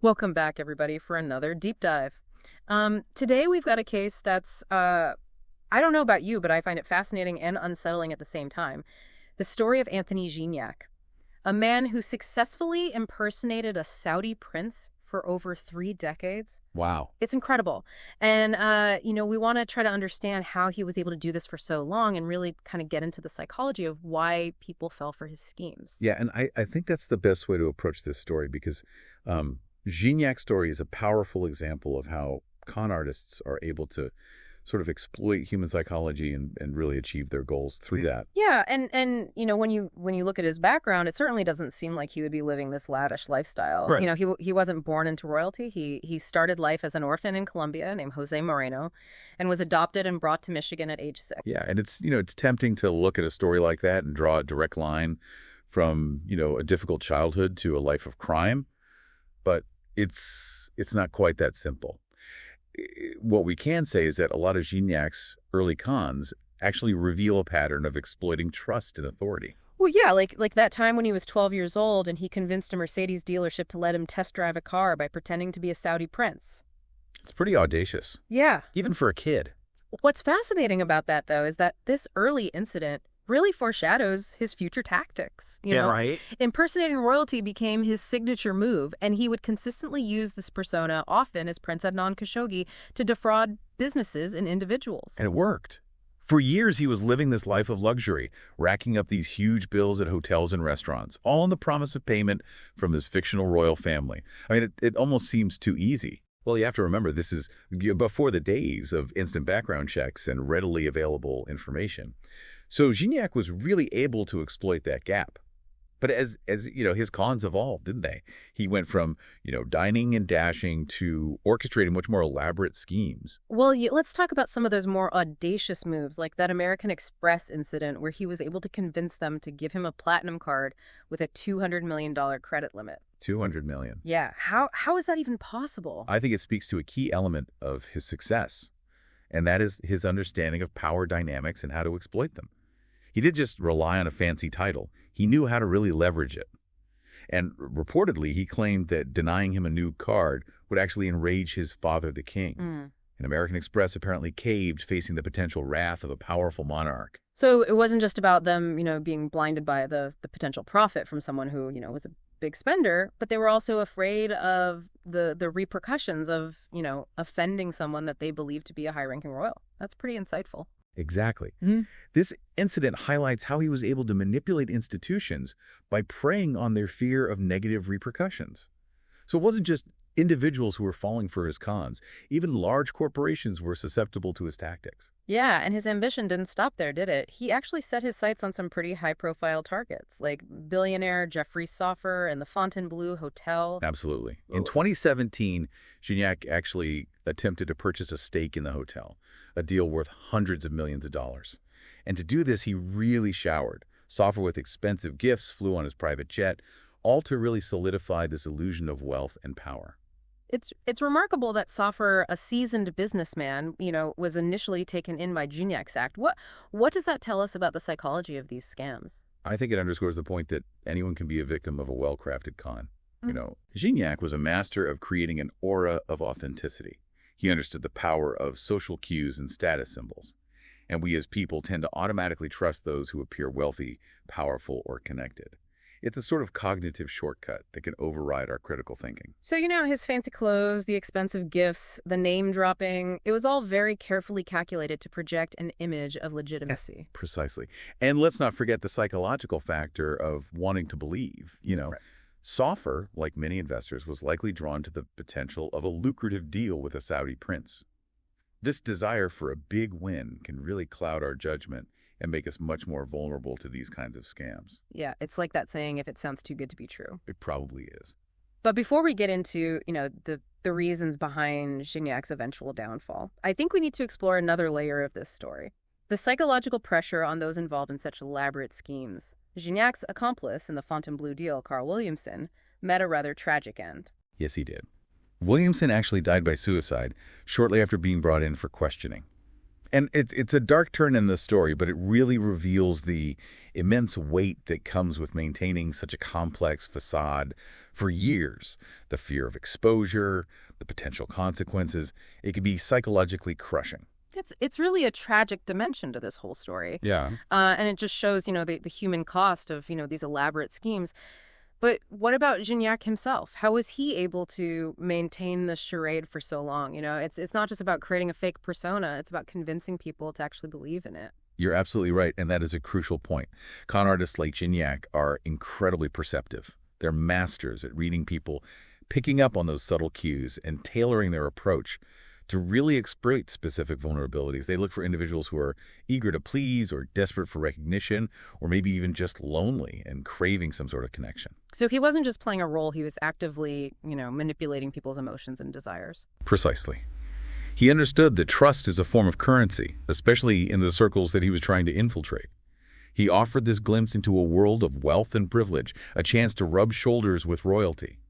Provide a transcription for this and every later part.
Welcome back, everybody, for another deep dive. Today we've got a case that's, I don't know about you, but I find it fascinating and unsettling at the same time. The story of Anthony Gignac, a man who successfully impersonated a Saudi prince for over 3 decades. Wow. It's incredible. And, we want to try to understand how he was able to do this for so long and really kind of get into the psychology of why people fell for his schemes. Yeah, and I think that's the best way to approach this story because Gignac's story is a powerful example of how con artists are able to sort of exploit human psychology and really achieve their goals through that. Yeah, and when you look at his background, it certainly doesn't seem like he would be living this lavish lifestyle. Right. He wasn't born into royalty. He started life as an orphan in Colombia named Jose Moreno, and was adopted and brought to Michigan at age 6. Yeah, and it's tempting to look at a story like that and draw a direct line from, a difficult childhood to a life of crime, but it's not quite that simple. What we can say is that a lot of Gignac's early cons actually reveal a pattern of exploiting trust and authority. Well, yeah, like that time when he was 12 years old and he convinced a Mercedes dealership to let him test drive a car by pretending to be a Saudi prince. It's pretty audacious, Yeah. even for a kid. What's fascinating about that, though, is that this early incident really foreshadows his future tactics. Right. Impersonating royalty became his signature move, and he would consistently use this persona, often as Prince Adnan Khashoggi, to defraud businesses and individuals. And it worked. For years, he was living this life of luxury, racking up these huge bills at hotels and restaurants, all on the promise of payment from his fictional royal family. I mean, it almost seems too easy. Well, you have to remember, this is before the days of instant background checks and readily available information. So Gignac was really able to exploit that gap. But as his cons evolved, didn't they? He went from, dining and dashing to orchestrating much more elaborate schemes. Well, let's talk about some of those more audacious moves, like that American Express incident where he was able to convince them to give him a platinum card with a $200 million credit limit. 200 million. Yeah, how is that even possible? I think it speaks to a key element of his success, and that is his understanding of power dynamics and how to exploit them. He didn't just rely on a fancy title. He knew how to really leverage it. And reportedly, he claimed that denying him a new card would actually enrage his father, the king. And American Express apparently caved, facing the potential wrath of a powerful monarch. So it wasn't just about them, being blinded by the potential profit from someone who, was a big spender, but they were also afraid of the repercussions of, offending someone that they believed to be a high-ranking royal. That's pretty insightful. Exactly. This incident highlights how he was able to manipulate institutions by preying on their fear of negative repercussions. So it wasn't just individuals who were falling for his cons. Even large corporations were susceptible to his tactics. Yeah, and his ambition didn't stop there, did it? He actually set his sights on some pretty high-profile targets, like billionaire Jeffrey Soffer and the Fontainebleau Hotel. Absolutely. In 2017, Gignac actually attempted to purchase a stake in the hotel, a deal worth hundreds of millions of dollars. And to do this, he really showered Soffer with expensive gifts, flew on his private jet, all to really solidify this illusion of wealth and power. It's remarkable that Soffer, a seasoned businessman, was initially taken in by Gignac's act. What does that tell us about the psychology of these scams? I think it underscores the point that anyone can be a victim of a well-crafted con. Gignac was a master of creating an aura of authenticity. He understood the power of social cues and status symbols. And we as people tend to automatically trust those who appear wealthy, powerful, or connected. It's a sort of cognitive shortcut that can override our critical thinking. So, his fancy clothes, the expensive gifts, the name dropping, it was all very carefully calculated to project an image of legitimacy. Precisely. And let's not forget the psychological factor of wanting to believe. Right. Soffer, like many investors, was likely drawn to the potential of a lucrative deal with a Saudi prince. This desire for a big win can really cloud our judgment and make us much more vulnerable to these kinds of scams. Yeah, it's like that saying, if it sounds too good to be true. It probably is. But before we get into, the reasons behind Gignac's eventual downfall, I think we need to explore another layer of this story. The psychological pressure on those involved in such elaborate schemes. Gignac's accomplice in the Fontainebleau deal, Carl Williamson, met a rather tragic end. Yes, he did. Williamson actually died by suicide shortly after being brought in for questioning. And it's a dark turn in the story, but it really reveals the immense weight that comes with maintaining such a complex facade for years. The fear of exposure, the potential consequences, it can be psychologically crushing. It's really a tragic dimension to this whole story. Yeah. And it just shows, the human cost of, these elaborate schemes. But what about Gignac himself? How was he able to maintain the charade for so long? It's not just about creating a fake persona. It's about convincing people to actually believe in it. You're absolutely right, and that is a crucial point. Con artists like Gignac are incredibly perceptive. They're masters at reading people, picking up on those subtle cues, and tailoring their approach to really exploit specific vulnerabilities. They look for individuals who are eager to please or desperate for recognition or maybe even just lonely and craving some sort of connection. So he wasn't just playing a role, he was actively, manipulating people's emotions and desires. Precisely. He understood that trust is a form of currency, especially in the circles that he was trying to infiltrate. He offered this glimpse into a world of wealth and privilege, a chance to rub shoulders with royalty.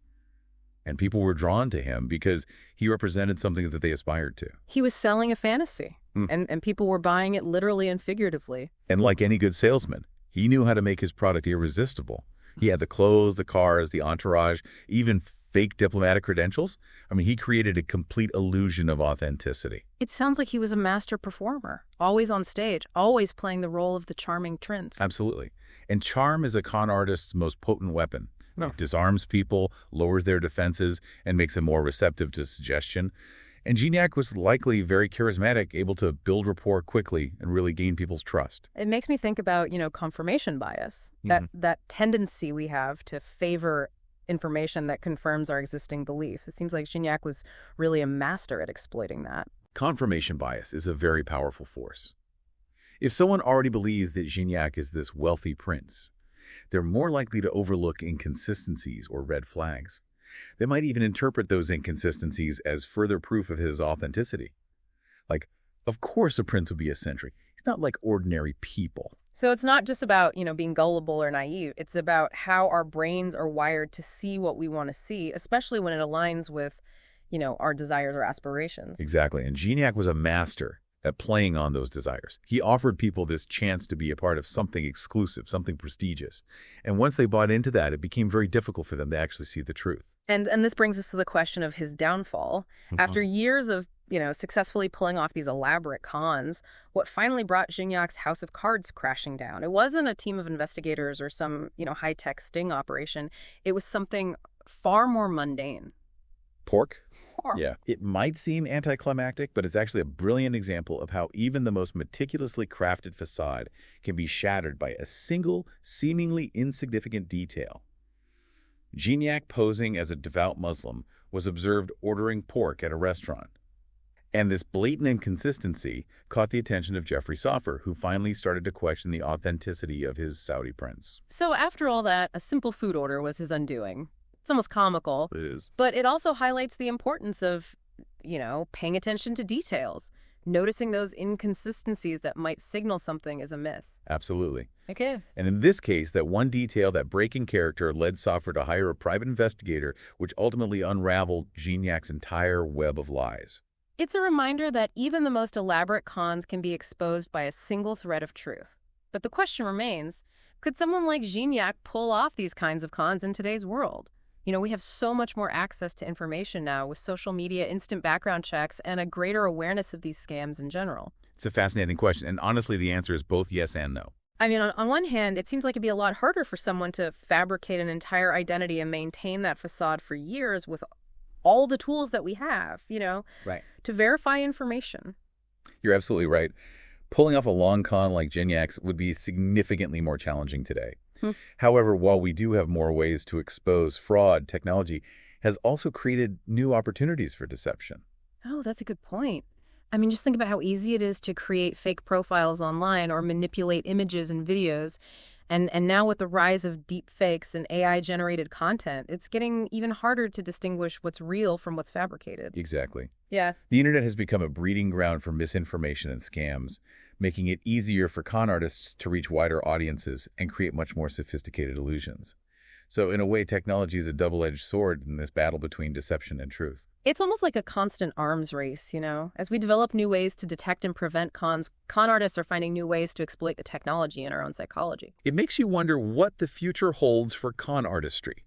And people were drawn to him because he represented something that they aspired to. He was selling a fantasy, and people were buying it literally and figuratively. And like any good salesman, he knew how to make his product irresistible. He had the clothes, the cars, the entourage, even fake diplomatic credentials. I mean, he created a complete illusion of authenticity. It sounds like he was a master performer, always on stage, always playing the role of the charming prince. Absolutely. And charm is a con artist's most potent weapon. No. It disarms people, lowers their defenses, and makes them more receptive to suggestion. And Gignac was likely very charismatic, able to build rapport quickly and really gain people's trust. It makes me think about, confirmation bias, that tendency we have to favor information that confirms our existing belief. It seems like Gignac was really a master at exploiting that. Confirmation bias is a very powerful force. If someone already believes that Gignac is this wealthy prince, they're more likely to overlook inconsistencies or red flags. They might even interpret those inconsistencies as further proof of his authenticity. Like, of course a prince would be eccentric. He's not like ordinary people. So it's not just about, being gullible or naive. It's about how our brains are wired to see what we want to see, especially when it aligns with, our desires or aspirations. Exactly. And Gignac was a master at playing on those desires. He offered people this chance to be a part of something exclusive, something prestigious. And once they bought into that, it became very difficult for them to actually see the truth. And this brings us to the question of his downfall. After years of, successfully pulling off these elaborate cons, what finally brought Gignac's house of cards crashing down? It wasn't a team of investigators or some, high-tech sting operation. It was something far more mundane. Pork? Yeah. It might seem anticlimactic, but it's actually a brilliant example of how even the most meticulously crafted facade can be shattered by a single, seemingly insignificant detail. Gignac, posing as a devout Muslim, was observed ordering pork at a restaurant. And this blatant inconsistency caught the attention of Jeffrey Soffer, who finally started to question the authenticity of his Saudi prince. So after all that, a simple food order was his undoing. It's almost comical. It is. But it also highlights the importance of, paying attention to details, noticing those inconsistencies that might signal something is amiss. Absolutely. Okay. And in this case, that one detail, that breaking character, led Soffer to hire a private investigator, which ultimately unraveled Gignac's entire web of lies. It's a reminder that even the most elaborate cons can be exposed by a single thread of truth. But the question remains, could someone like Gignac pull off these kinds of cons in today's world? We have so much more access to information now with social media, instant background checks, and a greater awareness of these scams in general. It's a fascinating question, and honestly, the answer is both yes and no. I mean, on one hand, it seems like it'd be a lot harder for someone to fabricate an entire identity and maintain that facade for years with all the tools that we have, Right. to verify information. You're absolutely right. Pulling off a long con like Gignac's would be significantly more challenging today. However, while we do have more ways to expose fraud, technology has also created new opportunities for deception. Oh, that's a good point. I mean, just think about how easy it is to create fake profiles online or manipulate images and videos. And now with the rise of deep fakes and AI-generated content, it's getting even harder to distinguish what's real from what's fabricated. Exactly. Yeah. The internet has become a breeding ground for misinformation and scams, making it easier for con artists to reach wider audiences and create much more sophisticated illusions. So in a way, technology is a double-edged sword in this battle between deception and truth. It's almost like a constant arms race, you know? As we develop new ways to detect and prevent cons, con artists are finding new ways to exploit the technology in our own psychology. It makes you wonder what the future holds for con artistry.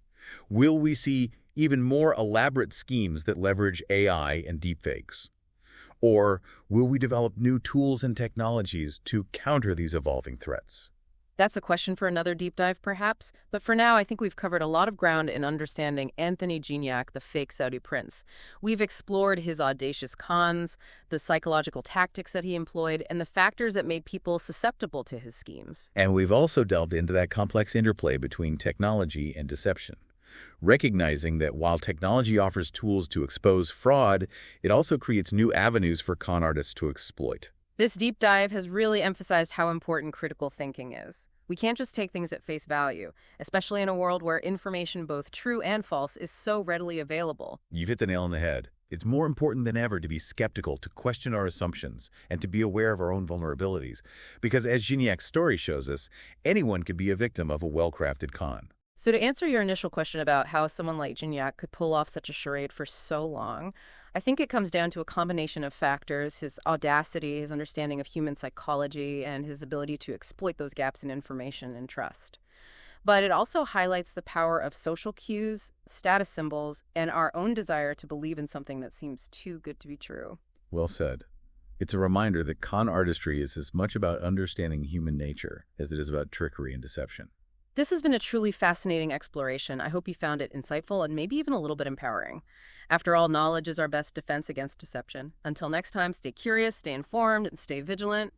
Will we see even more elaborate schemes that leverage AI and deepfakes? Or will we develop new tools and technologies to counter these evolving threats? That's a question for another deep dive, perhaps. But for now, I think we've covered a lot of ground in understanding Anthony Gignac, the fake Saudi prince. We've explored his audacious cons, the psychological tactics that he employed, and the factors that made people susceptible to his schemes. And we've also delved into that complex interplay between technology and deception, recognizing that while technology offers tools to expose fraud, it also creates new avenues for con artists to exploit. This deep dive has really emphasized how important critical thinking is. We can't just take things at face value, especially in a world where information, both true and false, is so readily available. You've hit the nail on the head. It's more important than ever to be skeptical, to question our assumptions, and to be aware of our own vulnerabilities. Because as Gignac's story shows us, anyone could be a victim of a well-crafted con. So to answer your initial question about how someone like Gignac could pull off such a charade for so long, I think it comes down to a combination of factors: his audacity, his understanding of human psychology, and his ability to exploit those gaps in information and trust. But it also highlights the power of social cues, status symbols, and our own desire to believe in something that seems too good to be true. Well said. It's a reminder that con artistry is as much about understanding human nature as it is about trickery and deception. This has been a truly fascinating exploration. I hope you found it insightful and maybe even a little bit empowering. After all, knowledge is our best defense against deception. Until next time, stay curious, stay informed, and stay vigilant.